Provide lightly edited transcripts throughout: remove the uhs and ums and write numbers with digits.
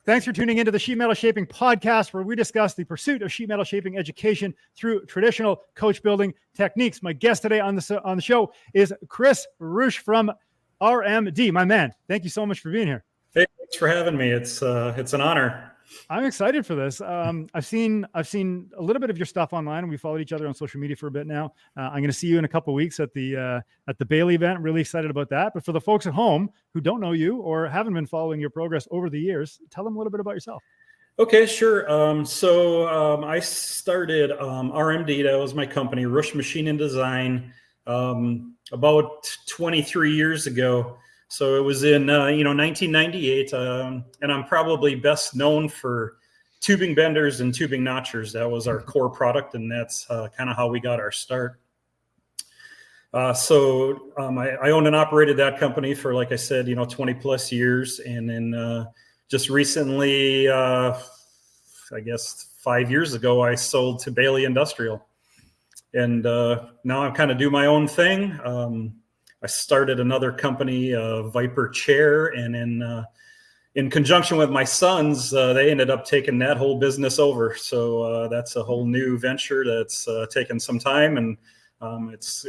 Thanks for tuning into the Sheet Metal Shaping podcast, where we discuss the pursuit of sheet metal shaping education through traditional coach building techniques. My guest today on the show is Chris Rusch from RMD. My man, thank you so much for being here. Hey, thanks for having me. It's an honor. I'm excited for this. I've seen a little bit of your stuff online, and we followed each other on social media for a bit now. I'm going to see you in a couple of weeks at the Baileigh event. Really excited about that. But for the folks at home who don't know you or haven't been following your progress over the years, tell them a little bit about yourself. Okay, sure. I started RMD. That was my company, Rusch Machine and Design, about 23 years ago. So it was in 1998, and I'm probably best known for tubing benders and tubing notchers. That was our core product, and that's kind of how we got our start. I owned and operated that company for, like I said, 20 plus years, and then just recently, I guess 5 years ago, I sold to Baileigh Industrial, and now I kind of do my own thing. I started another company, Vyper Chair, and in conjunction with my sons, they ended up taking that whole business over. So that's a whole new venture that's taken some time, and it's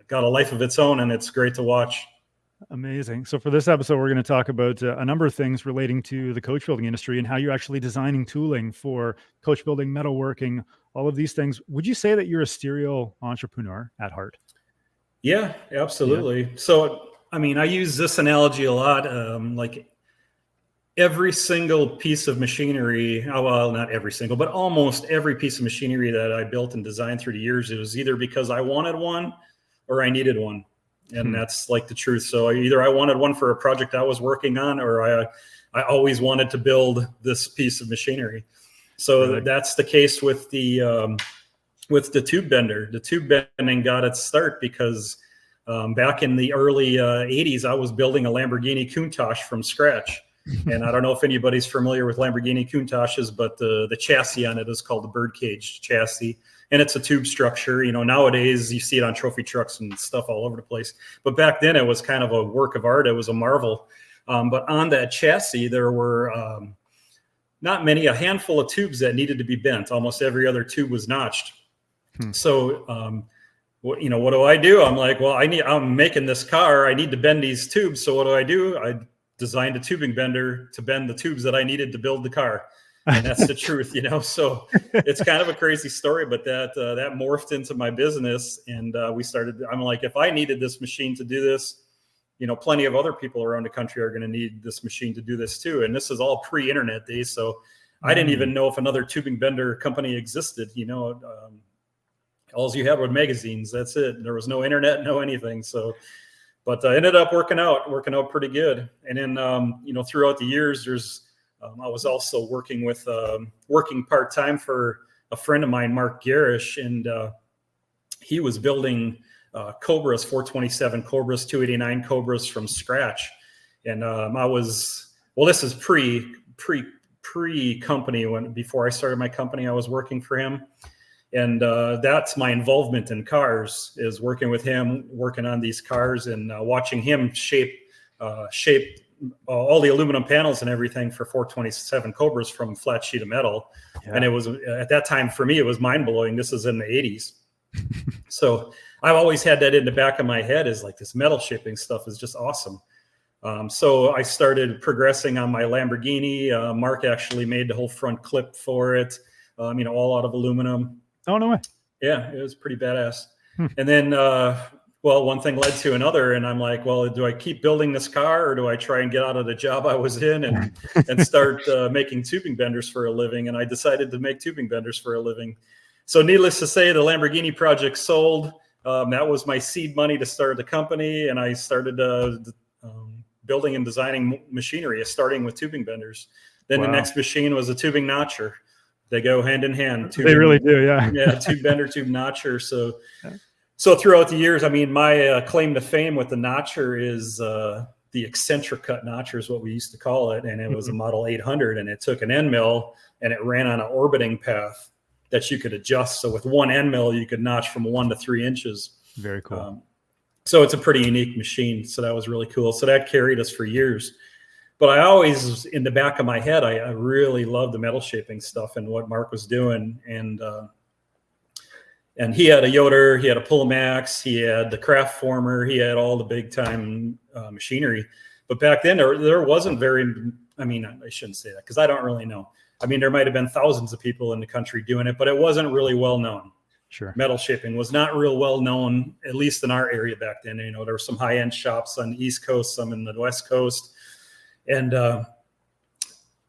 got a life of its own, and it's great to watch. Amazing. So for this episode, we're going to talk about a number of things relating to the coach building industry and how you're actually designing tooling for coach building, metalworking, all of these things. Would you say that you're a serial entrepreneur at heart? Yeah, absolutely. Yeah. So, I mean, I use this analogy a lot. Like every single piece of machinery, well, not every single, but almost every piece of machinery that I built and designed through the years, it was either because I wanted one or I needed one. And that's like the truth. So either I wanted one for a project I was working on, or I always wanted to build this piece of machinery. So that's the case with the tube bender. The tube bending got its start because back in the early 80s, I was building a Lamborghini Countach from scratch. And I don't know if anybody's familiar with Lamborghini Countaches, but the chassis on it is called the birdcage chassis. And it's a tube structure. Nowadays you see it on trophy trucks and stuff all over the place. But back then it was kind of a work of art. It was a marvel. But on that chassis, there were not many, a handful of tubes that needed to be bent. Almost every other tube was notched. So, what do I do? I'm like, well, I'm making this car. I need to bend these tubes. So what do? I designed a tubing bender to bend the tubes that I needed to build the car. And that's the truth, So it's kind of a crazy story, but that morphed into my business. And I'm like, if I needed this machine to do this, plenty of other people around the country are going to need this machine to do this too. And this is all pre-internet days. So I didn't even know if another tubing bender company existed, all you had were magazines. That's it. There was no internet, no anything. So, but I ended up working out pretty good. And then, throughout the years, I was also working part-time for a friend of mine, Mark Gerisch, and he was building Cobras, 427 Cobras, 289 Cobras from scratch. And this is pre-company. Before I started my company, I was working for him. And that's my involvement in cars, is working with him, working on these cars, and watching him shape all the aluminum panels and everything for 427 Cobras from flat sheet of metal. Yeah. And it was, at that time for me, it was mind blowing. This is in the 80s. So I've always had that in the back of my head, is like, this metal shaping stuff is just awesome. So I started progressing on my Lamborghini. Mark actually made the whole front clip for it, all out of aluminum. Oh, no way. Yeah, it was pretty badass. And then, one thing led to another, and I'm like, well, do I keep building this car, or do I try and get out of the job I was in and start making tubing benders for a living? And I decided to make tubing benders for a living. So needless to say, the Lamborghini project sold. That was my seed money to start the company, and I started building and designing machinery, starting with tubing benders. Then the next machine was a tubing notcher. They go hand in hand. They really do, yeah. Yeah, tube bender, tube notcher. So throughout the years, I mean, my claim to fame with the notcher is the eccentric cut notcher is what we used to call it. And it was a Model 800, and it took an end mill and it ran on an orbiting path that you could adjust. So with one end mill, you could notch from 1 to 3 inches. Very cool. So it's a pretty unique machine. So that was really cool. So that carried us for years. but I always, in the back of my head, I really loved the metal shaping stuff and what Mark was doing. And he had a Yoder, he had a Pullmax, he had the craft former, he had all the big time machinery. But back then there wasn't very, I mean, I shouldn't say that because I don't really know. I mean, there might have been thousands of people in the country doing it, but it wasn't really well known. Sure. Metal shaping was not real well known, at least in our area back then. You know, there were some high end shops on the East Coast, some in the West Coast. And I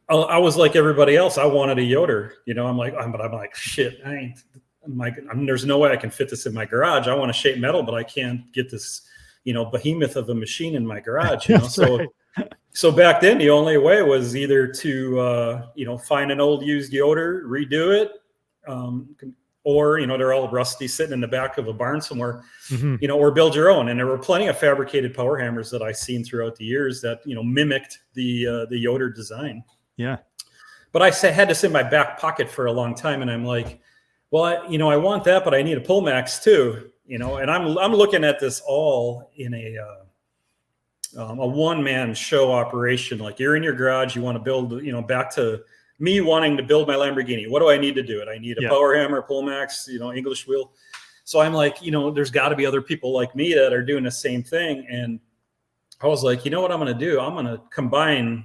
was like everybody else. I wanted a Yoder, you know, I'm like, shit, there's no way I can fit this in my garage. I want to shape metal, but I can't get this, you know, behemoth of a machine in my garage, you know? Right. So back then the only way was either to, you know, find an old used Yoder, redo it, or, you know, they're all rusty sitting in the back of a barn somewhere, you know, or build your own. And there were plenty of fabricated power hammers that I've seen throughout the years that, you know, mimicked the Yoder design. Yeah. But I had this in my back pocket for a long time. And I'm like, well, I want that, but I need a pullmax too, you know, and I'm looking at this all in a one-man show operation. Like you're in your garage, you want to build, you know, back to me wanting to build my Lamborghini. What do I need to do? I need a power hammer, pullmax, you know, Englishwheel. So I'm like, you know, there's got to be other people like me that are doing the same thing. And I was like, you know what I'm going to do? I'm going to combine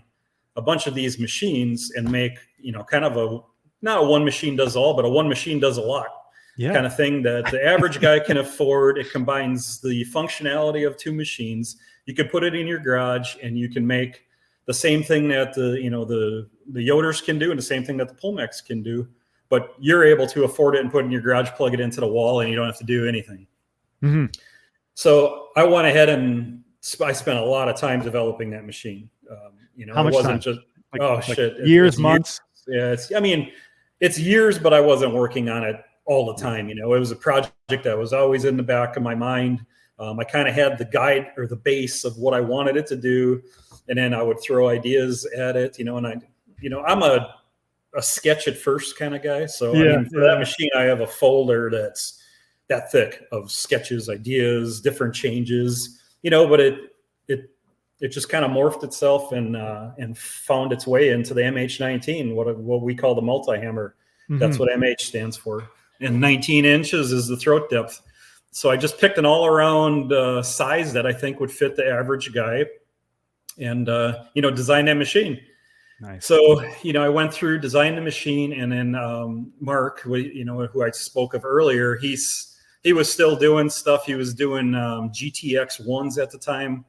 a bunch of these machines and make, you know, kind of not a one machine does all, but a one machine does a lot kind of thing that the average guy can afford. It combines the functionality of two machines. You can put it in your garage and you can make the same thing that the Yoders can do and the same thing that the Pullmax can do, but you're able to afford it and put it in your garage, plug it into the wall, and you don't have to do anything. Mm-hmm. So I went ahead and I spent a lot of time developing that machine. You know, how much it wasn't time? just Years, months. Years. Yeah, it's years, but I wasn't working on it all the time. You know, it was a project that was always in the back of my mind. I kind of had the guide or the base of what I wanted it to do. And then I would throw ideas at it, you know, and I'm a sketch at first kind of guy. So for that machine, I have a folder that's that thick of sketches, ideas, different changes, you know, but it just kind of morphed itself and found its way into the MH-19, what we call the multi-hammer. Mm-hmm. That's what MH stands for. And 19 inches is the throat depth. So I just picked an all-around size that I think would fit the average guy and, you know, design that machine. Nice. So, you know, I went through, designed the machine, and then Mark, you know, who I spoke of earlier, he was still doing stuff. He was doing GTX ones at the time,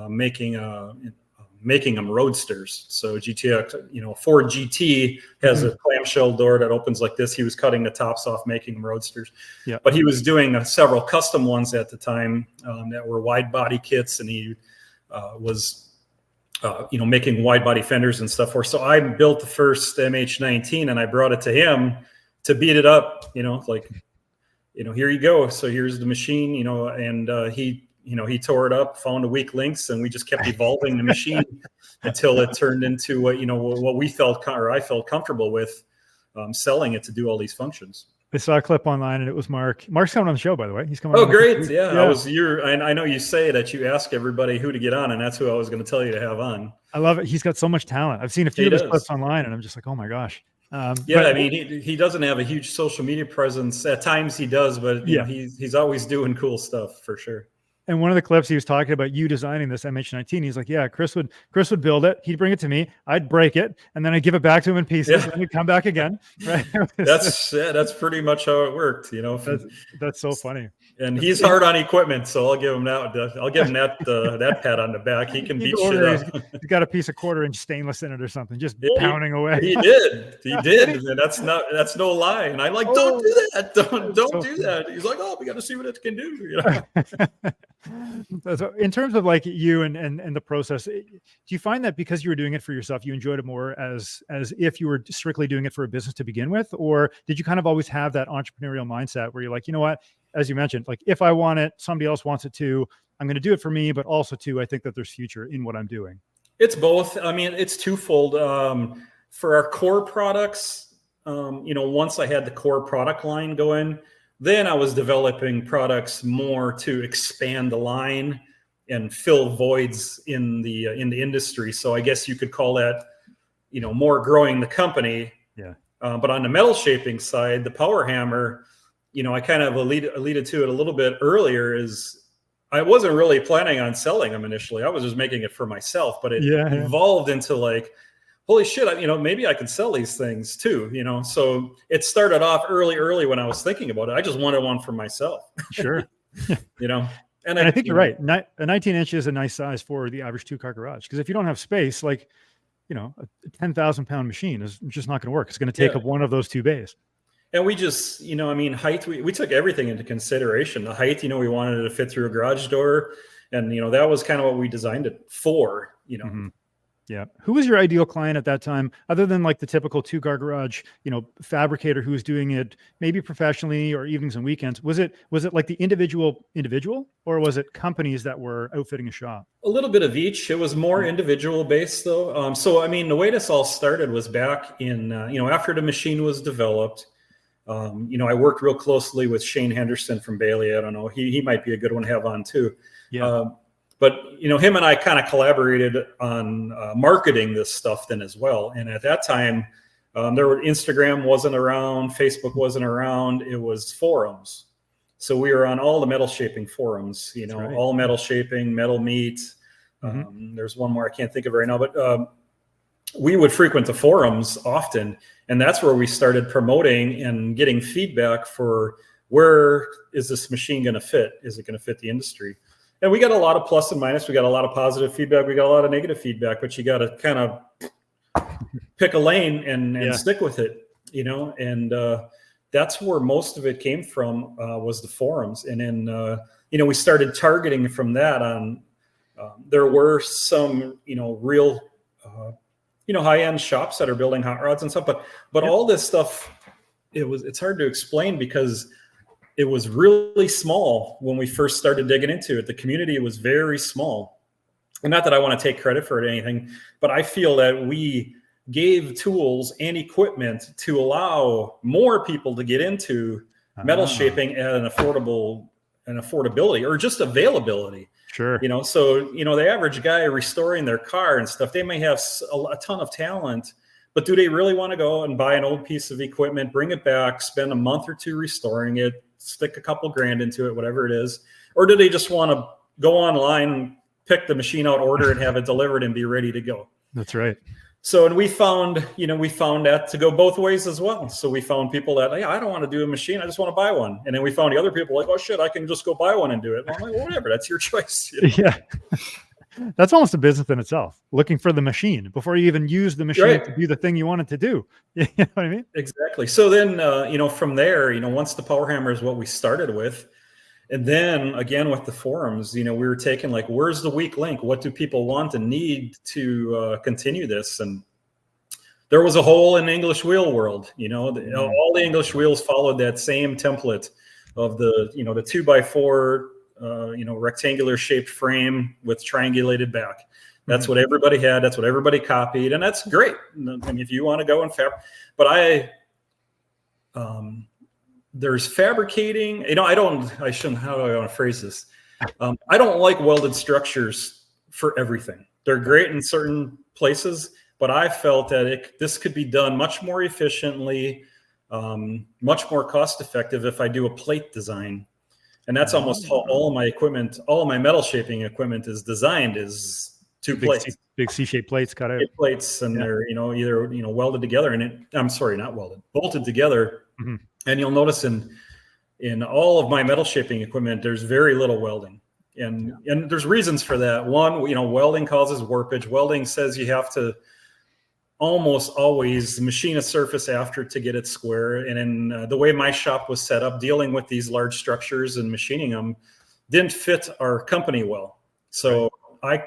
making them roadsters. So GTX, you know, Ford GT has a clamshell door that opens like this. He was cutting the tops off, making them roadsters. Yeah. But he was doing several custom ones at the time that were wide body kits, and he was you know, making wide body fenders and stuff for. So I built the first MH-19 and I brought it to him to beat it up, you know, like, you know, here you go. So here's the machine, you know, and he tore it up, found the weak links, and we just kept evolving the machine until it turned into what, you know, what we felt, or I felt comfortable with selling it to do all these functions. I saw a clip online and it was Mark. Mark's coming on the show, by the way. He's coming. Oh, great. Yeah. I know you say that you ask everybody who to get on, and that's who I was going to tell you to have on. I love it. He's got so much talent. I've seen a few of his clips online and I'm just like, oh my gosh. I mean, he doesn't have a huge social media presence. At times he does, but you know, he's always doing cool stuff for sure. And one of the clips he was talking about you designing this MH-19. He's like, yeah, Chris would build it. He'd bring it to me. I'd break it, and then I'd give it back to him in pieces, and then he'd come back again. Right? That's pretty much how it worked, you know. That's so funny. And he's hard on equipment, so I'll give him that. I'll give him that pat on the back. He can beat shit up. He's got a piece of 1/4-inch stainless in it or something, just pounding away. He did, and that's no lie. And I'm like, don't do that. Don't do that. He's like, oh, we got to see what it can do. You know? So in terms of like you and the process, do you find that because you were doing it for yourself, you enjoyed it more as if you were strictly doing it for a business to begin with, or did you kind of always have that entrepreneurial mindset where you're like, you know what? As you mentioned, like if I want it, somebody else wants it too. I'm going to do it for me, but also too, I think that there's future in what I'm doing. It's both. I mean, it's twofold. For our core products, you know, once I had the core product line going, then I was developing products more to expand the line and fill voids in the industry. So I guess you could call that, more growing the company. Yeah. But on the metal shaping side, the power hammer, I kind of alluded to it a little bit earlier, is I wasn't really planning on selling them initially. I was just making it for myself, but it evolved into like, holy shit, maybe I could sell these things too, So it started off early when I was thinking about it. I just wanted one for myself. Sure. And I think you're right. A 19 inch is a nice size for the average 2-car garage. Because if you don't have space, like, a 10,000 pound machine is just not going to work. It's going to take up one of those 2 bays. And we just, height, we took everything into consideration. The height, we wanted it to fit through a garage door. And, that was kind of what we designed it for, Yeah. Who was your ideal client at that time, other than like the typical 2-car garage, fabricator who was doing it maybe professionally or evenings and weekends? Was it like the individual, or was it companies that were outfitting a shop? A little bit of each. It was more individual based though. So, the way this all started was back in, after the machine was developed, I worked real closely with Shane Henderson from Baileigh. I don't know. He might be a good one to have on too. Yeah. But, him and I kind of collaborated on marketing this stuff then as well. And at that time, Instagram wasn't around, Facebook wasn't around. It was forums. So we were on all the metal shaping forums, right. All metal shaping, metal meat. There's one more I can't think of right now, but we would frequent the forums often. And that's where we started promoting and getting feedback for where is this machine going to fit? Is it going to fit the industry? And we got a lot of plus and minus. We got a lot of positive feedback. We got a lot of negative feedback, but you got to kind of pick a lane and stick with it, and that's where most of it came from, was the forums. And then, we started targeting from that on, there were some, real, high-end shops that are building hot rods and stuff, but all this stuff, it's hard to explain because it was really small when we first started digging into it. The community was very small. And not that I want to take credit for it or anything, but I feel that we gave tools and equipment to allow more people to get into metal shaping at an affordability or just availability. Sure. So, the average guy restoring their car and stuff, they may have a ton of talent, but do they really want to go and buy an old piece of equipment, bring it back, spend a month or 2 restoring it, stick a couple grand into it, whatever it is? Or do they just want to go online, pick the machine out, order it, have it delivered, and be ready to go? That's right. So, and we found that to go both ways as well. So we found people that, hey, I don't want to do a machine, I just want to buy one. And then we found the other people like, oh shit, I can just go buy one and do it. And I'm like, well, whatever, that's your choice. Yeah. That's almost a business in itself, looking for the machine before you even use the machine to do the thing you want it to do. You know what I mean? Exactly. So then, from there, once the power hammer is what we started with, and then again with the forums, we were taking like, where's the weak link? What do people want and need to continue this? And there was a hole in the Englishwheel world. All the Englishwheels followed that same template of the 2x4. Rectangular shaped frame with triangulated back. That's what everybody had. That's what everybody copied. And that's great. I mean, if you want to go and but there's fabricating, how do I want to phrase this? I don't like welded structures for everything. They're great in certain places, but I felt that this could be done much more efficiently, much more cost effective if I do a plate design. And that's almost how all of my equipment, all of my metal shaping equipment is designed, is 2 plates. Big C-shaped plates cut out. Plates, and they're, either, welded together, and not welded, bolted together. Mm-hmm. And you'll notice in all of my metal shaping equipment, there's very little welding. And there's reasons for that. One, welding causes warpage. Welding says you have to almost always machine a surface after to get it square. And in the way my shop was set up, dealing with these large structures and machining them didn't fit our company well. So I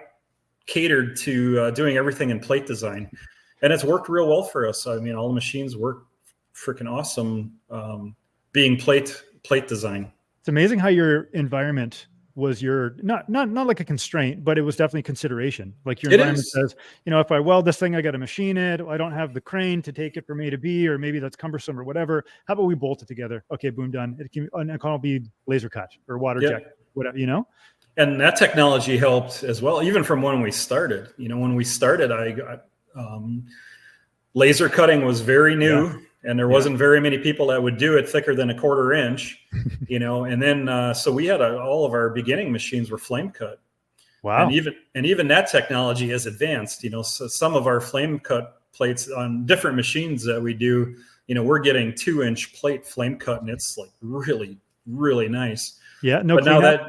catered to doing everything in plate design, and it's worked real well for us. I mean, all the machines work freaking awesome being plate design. It's amazing how your environment was your not like a constraint, but it was definitely consideration. Like your environment says, if I weld this thing, I got to machine it. I don't have the crane to take it from A to B, or maybe that's cumbersome or whatever. How about we bolt it together? Okay, boom, done. It can be laser cut or water jet, whatever, And that technology helped as well, even from when we started. When we started, I got laser cutting was very new, and there wasn't very many people that would do it thicker than a 1/4 inch. And then so we had all of our beginning machines were flame cut. Wow. And even that technology has advanced. So some of our flame cut plates on different machines that we do, we're getting 2-inch plate flame cut, and it's like really, really nice. Yeah. No, but now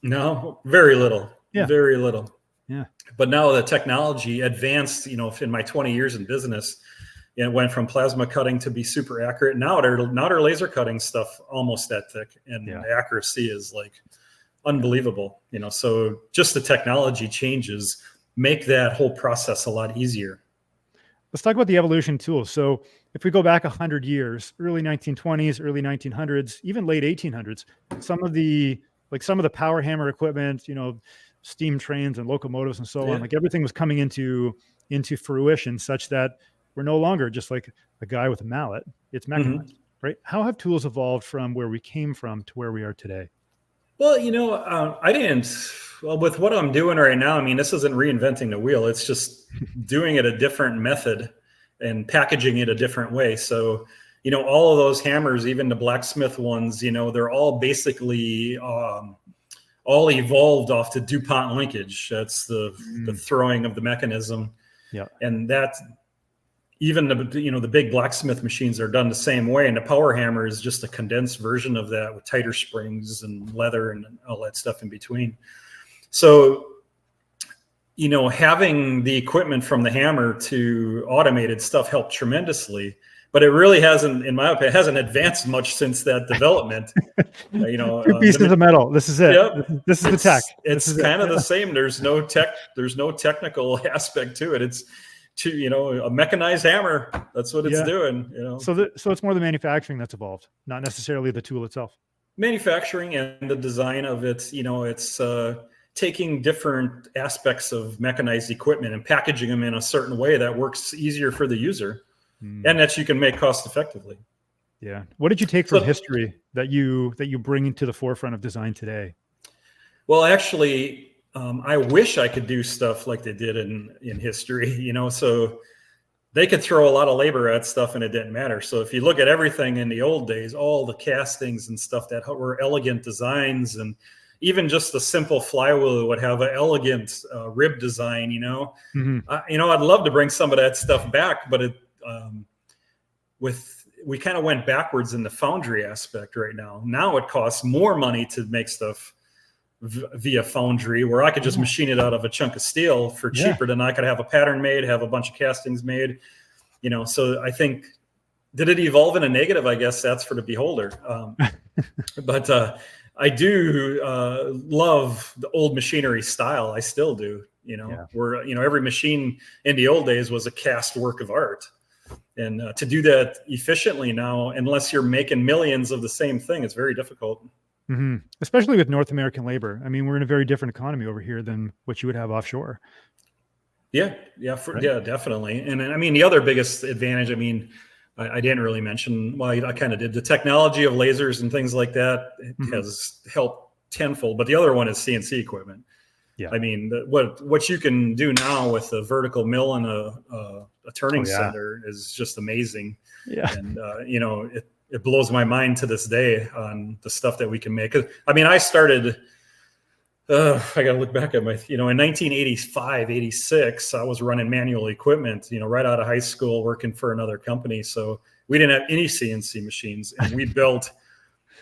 no, very little. Yeah. Very little. Yeah. But now the technology advanced, in my 20 years in business, it went from plasma cutting to be super accurate. Now they're laser cutting stuff almost that thick, and the accuracy is like unbelievable. So just the technology changes make that whole process a lot easier. Let's talk about the evolution tools. So if we go back 100 years, early 1920s, early 1900s, even late 1800s, some of the power hammer equipment, steam trains and locomotives and so on, like everything was coming into fruition such that we're no longer just like a guy with a mallet. It's mechanized, right? How have tools evolved from where we came from to where we are today? Well, with what I'm doing right now, this isn't reinventing the wheel. It's just doing it a different method and packaging it a different way. So, all of those hammers, even the blacksmith ones, they're all basically all evolved off the dupont linkage. That's the throwing of the mechanism. Yeah. And that even the big blacksmith machines are done the same way. And the power hammer is just a condensed version of that with tighter springs and leather and all that stuff in between. So, having the equipment from the hammer to automated stuff helped tremendously, but it really hasn't, in my opinion, hasn't advanced much since that development. Two pieces of metal. This is it. Yep. This is the tech. It's kind of the same. There's no technical aspect to it. It's a mechanized hammer. That's what it's doing. So it's more the manufacturing that's evolved, not necessarily the tool itself. Manufacturing and the design of it. It's taking different aspects of mechanized equipment and packaging them in a certain way that works easier for the user and that you can make cost effectively. Yeah. What did you take from history that you bring into the forefront of design today? Well, actually, I wish I could do stuff like they did in history, so they could throw a lot of labor at stuff and it didn't matter. So if you look at everything in the old days, all the castings and stuff that were elegant designs, and even just the simple flywheel would have an elegant rib design, I'd love to bring some of that stuff back, but we kind of went backwards in the foundry aspect right now. Now it costs more money to make stuff via foundry, where I could just machine it out of a chunk of steel for cheaper than I could have a pattern made, have a bunch of castings made, so I think, did it evolve in a negative? I guess that's for the beholder. But I do love the old machinery style. I still do, where, every machine in the old days was a cast work of art. And to do that efficiently now, unless you're making millions of the same thing, it's very difficult. Mm-hmm. Especially with North American labor. We're in a very different economy over here than what you would have offshore. Yeah, definitely. And the other biggest advantage, I didn't really mention, well, I kind of did, the technology of lasers and things like that has helped tenfold. But the other one is CNC equipment. Yeah. What you can do now with a vertical mill and a turning center is just amazing. Yeah. And, it blows my mind to this day on the stuff that we can make. I started, I got to look back at my, in 1985, 86, I was running manual equipment, right out of high school, working for another company. So we didn't have any CNC machines, and we built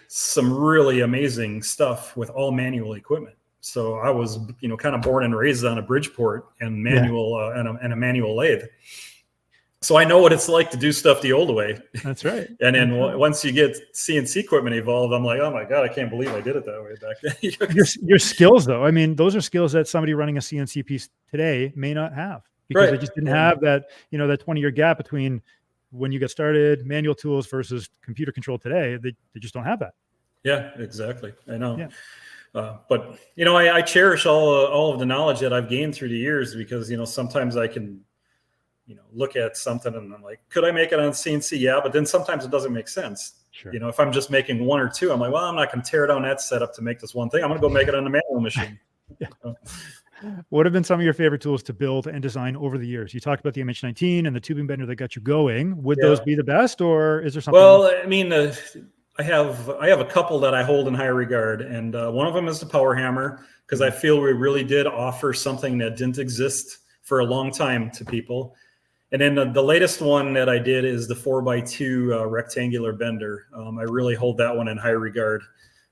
some really amazing stuff with all manual equipment. So I was, kind of born and raised on a Bridgeport and manual and a manual lathe. So I know what it's like to do stuff the old way. That's right. And then once you get CNC equipment evolved, I'm like, oh my God, I can't believe I did it that way back then. your skills, though, those are skills that somebody running a CNC piece today may not have, because they just didn't have that, that 20-year gap between when you get started, manual tools versus computer control today. They just don't have that. Yeah, exactly. I know. Yeah. But, I cherish all of the knowledge that I've gained through the years, because, sometimes I can, look at something and I'm like, could I make it on CNC? Yeah. But then sometimes it doesn't make sense. Sure. You know, if I'm just making one or two, I'm like, well, I'm not going to tear down that setup to make this one thing. I'm going to go make it on the manual machine. Yeah. What have been some of your favorite tools to build and design over the years? You talked about the MH-19 and the tubing bender that got you going. Would those be the best, or is there something? Well, I mean, I have a couple that I hold in high regard, and one of them is the powerhammer, because I feel we really did offer something that didn't exist for a long time to people. And then the latest one that I did is the 4x2 rectangular bender. I really hold that one in high regard.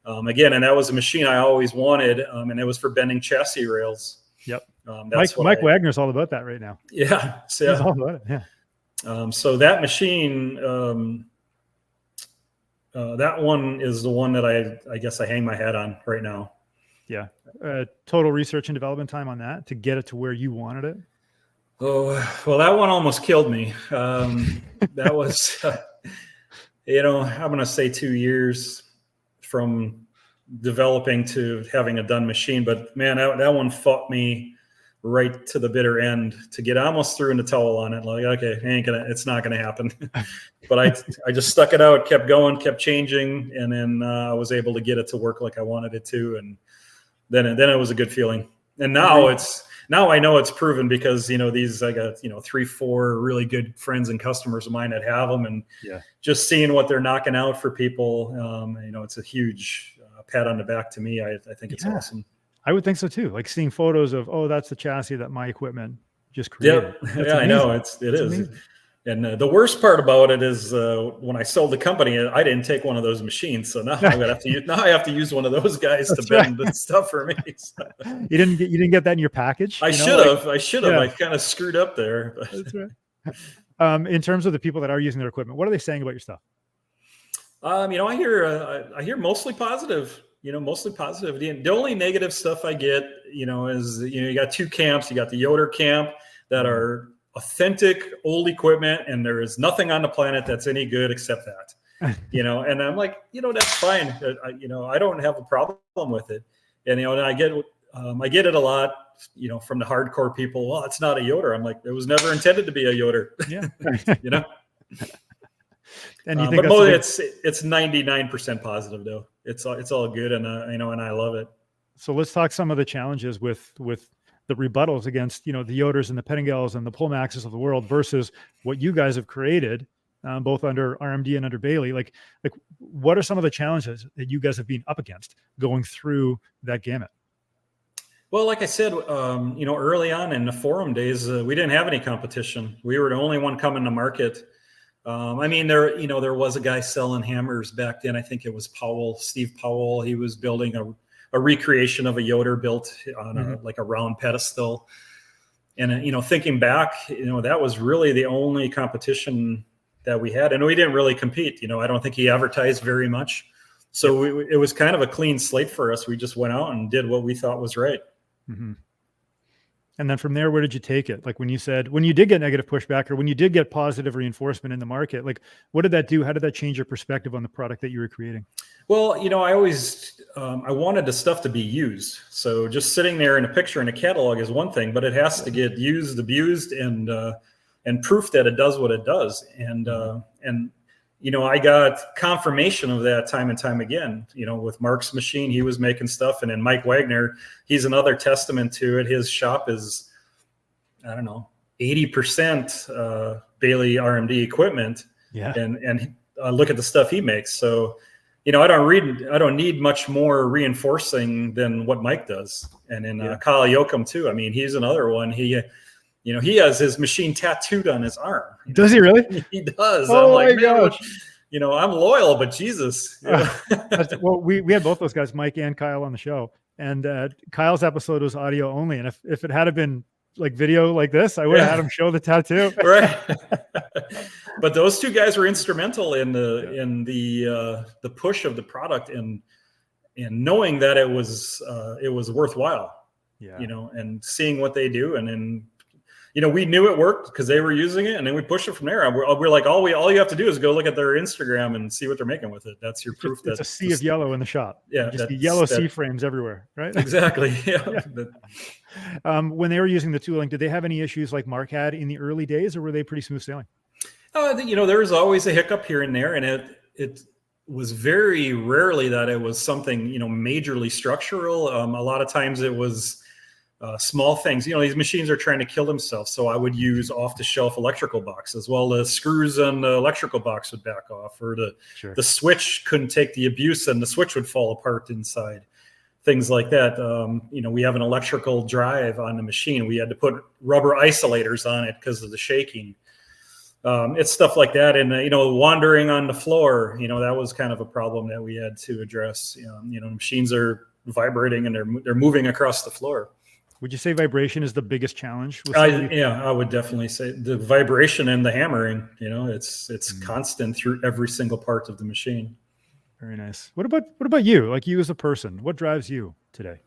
Again, and that was a machine I always wanted, and it was for bending chassis rails. Yep. That's Mike Wagner's all about that right now. Yeah. So, he's all about it. Yeah. So that machine, that one is the one that I guess I hang my hat on right now. Yeah. Total research and development time on that to get it to where you wanted it. Oh, well, that one almost killed me. That was, you know, I'm going to say 2 years from developing to having a done machine. But man, that one fought me right to the bitter end to get almost threw in the towel on it. Like, okay, it's not going to happen. But I just stuck it out, kept going, kept changing. And then I was able to get it to work like I wanted it to. And then it was a good feeling. And now now I know it's proven, because, you know, I got, 3-4 really good friends and customers of mine that have them, and just seeing what they're knocking out for people, it's a huge pat on the back to me. I think it's awesome. I would think so too. Like seeing photos of, oh, that's the chassis that my equipment just created. Yeah, I know it is. Amazing. And the worst part about it is when I sold the company, I didn't take one of those machines. So now I have to use one of those guys to bend the stuff for me. So. You didn't get that in your package? I should have. I kind of screwed up there. But. That's right. In terms of the people that are using their equipment, what are they saying about your stuff? I hear mostly positive. Mostly positive. The only negative stuff I get, is you got two camps. You got the Yoder camp that are authentic old equipment, and there is nothing on the planet that's any good except that. And I'm like, that's fine. I don't have a problem with it. And and I get it a lot, from the hardcore people. Well, it's not a Yoder. I'm like, it was never intended to be a Yoder. Yeah. And you think but mostly it's 99% positive though. It's all good, and and I love it. So let's talk some of the challenges with the rebuttals against the Yoders and the Pettingels and the pullmaxes of the world versus what you guys have created, both under RMD and under Baileigh. Like what are some of the challenges that you guys have been up against going through that gamut? Well, like I said, early on in the forum days, we didn't have any competition. We were the only one coming to market. There was a guy selling hammers back then. I think it was Steve Powell. He was building a recreation of a Yoder built on a round pedestal. And, thinking back, that was really the only competition that we had. And we didn't really compete. I don't think he advertised very much. So it was kind of a clean slate for us. We just went out and did what we thought was right. Mm-hmm. And then from there, where did you take it? Like when you did get negative pushback, or when you did get positive reinforcement in the market, like what did that do? How did that change your perspective on the product that you were creating? Well, I always, I wanted the stuff to be used. So just sitting there in a picture in a catalog is one thing, but it has to get used, abused, and proof that it does what it does. And I got confirmation of that time and time again, with Mark's machine. He was making stuff. And then Mike Wagner, he's another testament to it. His shop is, 80% Baileigh RMD equipment. Yeah. And look at the stuff he makes. So, I don't need much more reinforcing than what Mike does. And then Kyle Yoakum too. I mean, he's another one. He has his machine tattooed on his arm. Does he really? He does. Oh my gosh. I'm loyal, but Jesus. Well, we had both those guys, Mike and Kyle, on the show, and Kyle's episode was audio only. And if it had been like video like this, I would have had him show the tattoo. Right. But those two guys were instrumental in the push of the product and knowing that it was worthwhile. Yeah. And seeing what they do, and then. We knew it worked because they were using it, and then we pushed it from there. We're like, all you have to do is go look at their Instagram and see what they're making with it. That's your proof. It's a sea of yellow in the shop. Yeah, just the yellow C frames everywhere, right? Exactly. Yeah. When they were using the tooling, did they have any issues like Mark had in the early days, or were they pretty smooth sailing? There was always a hiccup here and there, and was very rarely that it was something, majorly structural. A lot of times it was small things. These machines are trying to kill themselves. So I would use off-the-shelf electrical boxes. Well, the screws on the electrical box would back off, or the switch couldn't take the abuse and the switch would fall apart inside. Things like that. We have an electrical drive on the machine. We had to put rubber isolators on it because of the shaking. It's stuff like that. And, wandering on the floor, that was kind of a problem that we had to address. Machines are vibrating and they're moving across the floor. Would you say vibration is the biggest challenge? I would definitely say the vibration and the hammering, it's constant through every single part of the machine. Very nice. What about you? Like you as a person, what drives you today?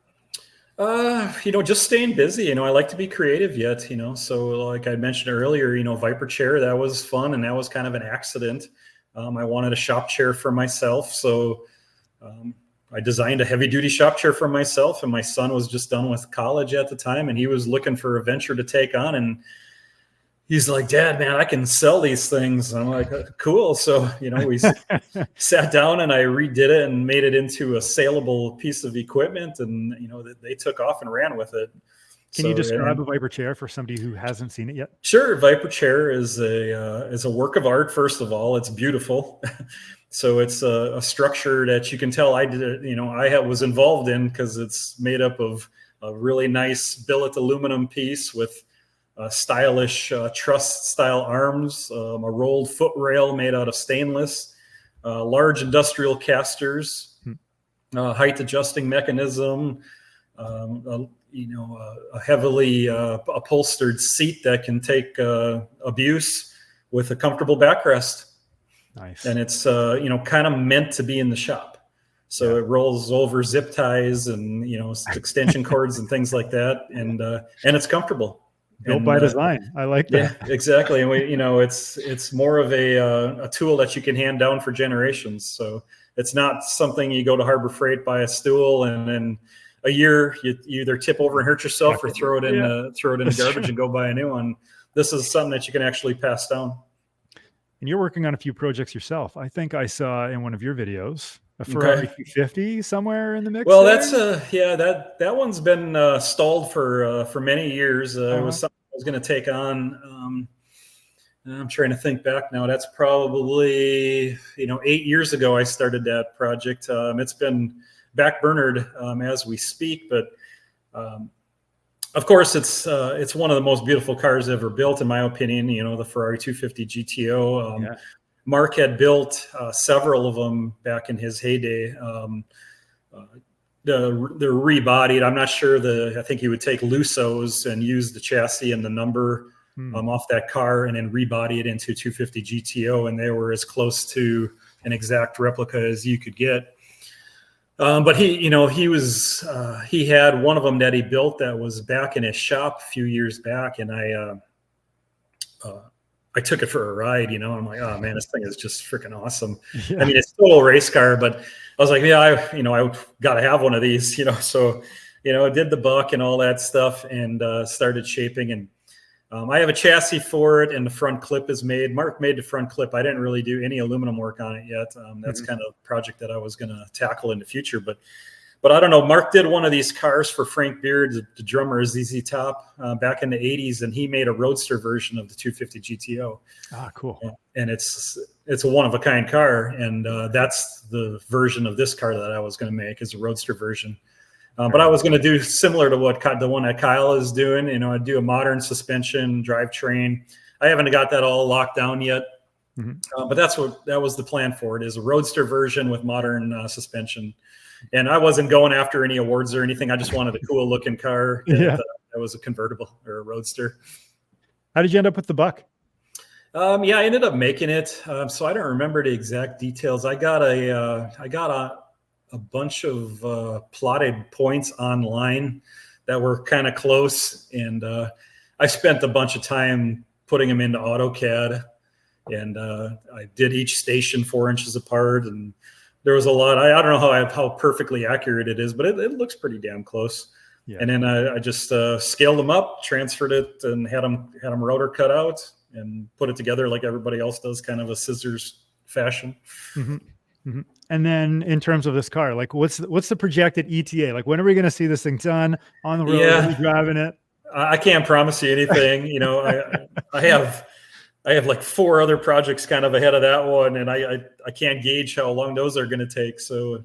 Just staying busy. I like to be creative yet, so like I mentioned earlier, Vyper Chair, that was fun. And that was kind of an accident. I wanted a shop chair for myself. So, I designed a heavy duty shop chair for myself, and my son was just done with college at the time, and he was looking for a venture to take on. And he's like, "Dad, man, I can sell these things." And I'm like, "Cool." So, we sat down and I redid it and made it into a saleable piece of equipment. And, they took off and ran with it. Can you describe a Vyper Chair for somebody who hasn't seen it yet? Sure. Vyper Chair is a work of art. First of all, it's beautiful. So it's a structure that you can tell I was involved in, because it's made up of a really nice billet aluminum piece with stylish truss style arms, a rolled foot rail made out of stainless, large industrial casters, height adjusting mechanism, a heavily upholstered seat that can take abuse with a comfortable backrest. Nice. And it's kind of meant to be in the shop. So it rolls over zip ties and extension cords and things like that, and it's comfortable. Built by design. I like that. Yeah, exactly. And it's more of a tool that you can hand down for generations. So it's not something you go to Harbor Freight, buy a stool, and then a year you either tip over and hurt yourself or throw it in the garbage and go buy a new one. This is something that you can actually pass down. And you're working on a few projects yourself. I think I saw in one of your videos a Ferrari 250 somewhere in the mix. Well, that's that one's been stalled for many years. It was something I was going to take on. I'm trying to think back now. That's probably 8 years ago I started that project. It's been backburnered as we speak, but of course, it's one of the most beautiful cars ever built, in my opinion. The Ferrari 250 GTO. Mark had built several of them back in his heyday. They're rebodied. I'm not sure. I think he would take Lusos and use the chassis and the number off that car, and then rebody it into 250 GTO, and they were as close to an exact replica as you could get. But he had one of them that he built that was back in his shop a few years back, and I took it for a ride, and I'm like, oh man, this thing is just freaking awesome. Yeah. I mean, it's still a race car, but I was like, yeah, I got to have one of these, so, I did the buck and all that stuff, and started shaping, and I have a chassis for it, and the front clip is made. Mark made the front clip. I didn't really do any aluminum work on it yet. That's kind of a project that I was going to tackle in the future. But I don't know. Mark did one of these cars for Frank Beard, the drummer, ZZ Top, back in the 80s, and he made a roadster version of the 250 GTO. Ah, cool. And it's a one-of-a-kind car, and that's the version of this car that I was going to make, is a roadster version. But I was going to do similar to the one that Kyle is doing. I'd do a modern suspension, drivetrain. I haven't got that all locked down yet, but that was the plan for it, is a roadster version with modern suspension. And I wasn't going after any awards or anything. I just wanted a cool looking car that was a convertible or a roadster. How did you end up with the buck? I ended up making it. So I don't remember the exact details. I got a bunch of plotted points online that were kind of close, and I spent a bunch of time putting them into AutoCAD, and I did each station 4 inches apart, and there was a lot. I don't know how perfectly accurate it is, but it looks pretty damn close. Yeah. And then I just scaled them up, transferred it, and had them rotor cut out and put it together like everybody else does, kind of a scissors fashion. Mhm. And then in terms of this car, like what's the projected ETA? Like when are we going to see this thing done on the road? Yeah. Are we driving it? I can't promise you anything. You know, I have like 4 other projects kind of ahead of that one, and I can't gauge how long those are going to take. So,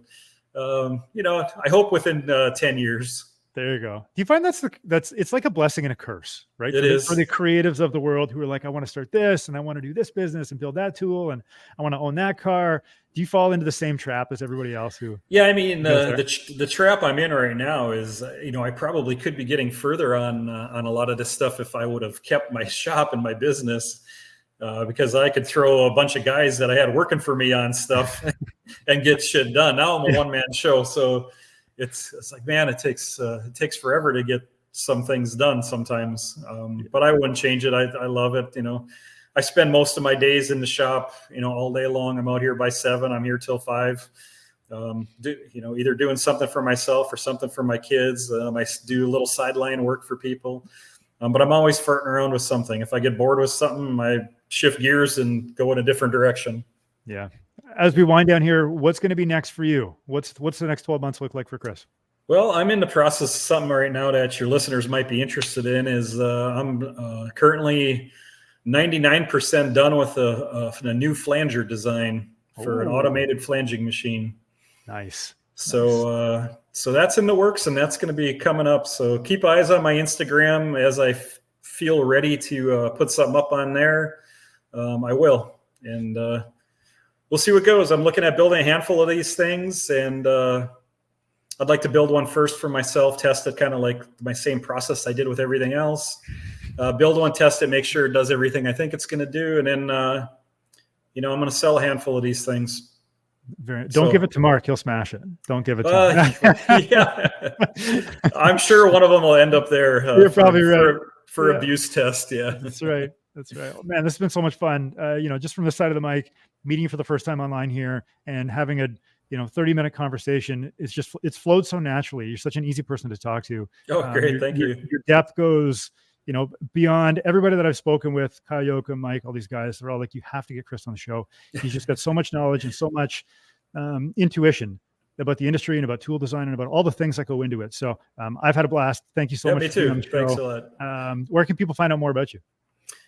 you know, I hope within 10 years. There you go. Do you find it's like a blessing and a curse, right? It is for the creatives of the world who are like, I want to start this and I want to do this business and build that tool and I want to own that car. Do you fall into the same trap as everybody else who? Yeah, I mean, the trap I'm in right now is, you know, I probably could be getting further on a lot of this stuff if I would have kept my shop and my business, because I could throw a bunch of guys that I had working for me on stuff and get shit done. Now I'm a one-man show, so it's like, man, it takes forever to get some things done sometimes. But I wouldn't change it. I love it. You know, I spend most of my days in the shop, you know, all day long. I'm out here by 7, I'm here till 5. You know, either doing something for myself or something for my kids. I do a little sideline work for people. But I'm always farting around with something. If I get bored with something, I shift gears and go in a different direction. Yeah. As we wind down here, what's going to be next for you? What's the next 12 months look like for Chris? Well, I'm in the process of something right now that your listeners might be interested in. Is I'm currently 99% done with a new flanger design for an automated flanging machine. Nice. So so that's in the works, and that's going to be coming up. So keep eyes on my Instagram as I feel ready to put something up on there. I will, and we'll see what goes. I'm looking at building a handful of these things, and I'd like to build one first for myself, test it kind of like my same process I did with everything else. Build one, test it, make sure it does everything I think it's going to do, and then you know, I'm going to sell a handful of these things. Don't give it to Mark. He'll smash it. Don't give it to him. Yeah. I'm sure one of them will end up there. You're probably right. For abuse test. Yeah. That's right. That's right. Oh, man, this has been so much fun. You know, just from the side of the mic, meeting you for the first time online here and having a, you know, 30-minute conversation. It's flowed so naturally. You're such an easy person to talk to. Oh, great. Thank you. Your depth goes, you know, beyond everybody that I've spoken with, Kyle Yoka, Mike, all these guys, they're all like, you have to get Chris on the show. He's just got so much knowledge and so much intuition about the industry and about tool design and about all the things that go into it. So I've had a blast. Thank you so much. Me too. Thanks a lot. Where can people find out more about you?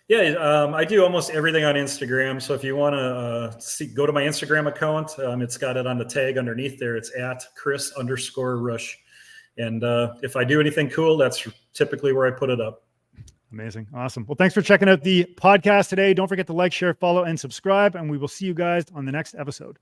Yeah, I do almost everything on Instagram. So if you want to go to my Instagram account, it's got it on the tag underneath there. It's at Chris_Rusch. And if I do anything cool, that's typically where I put it up. Amazing. Awesome. Well, thanks for checking out the podcast today. Don't forget to like, share, follow, and subscribe. And we will see you guys on the next episode.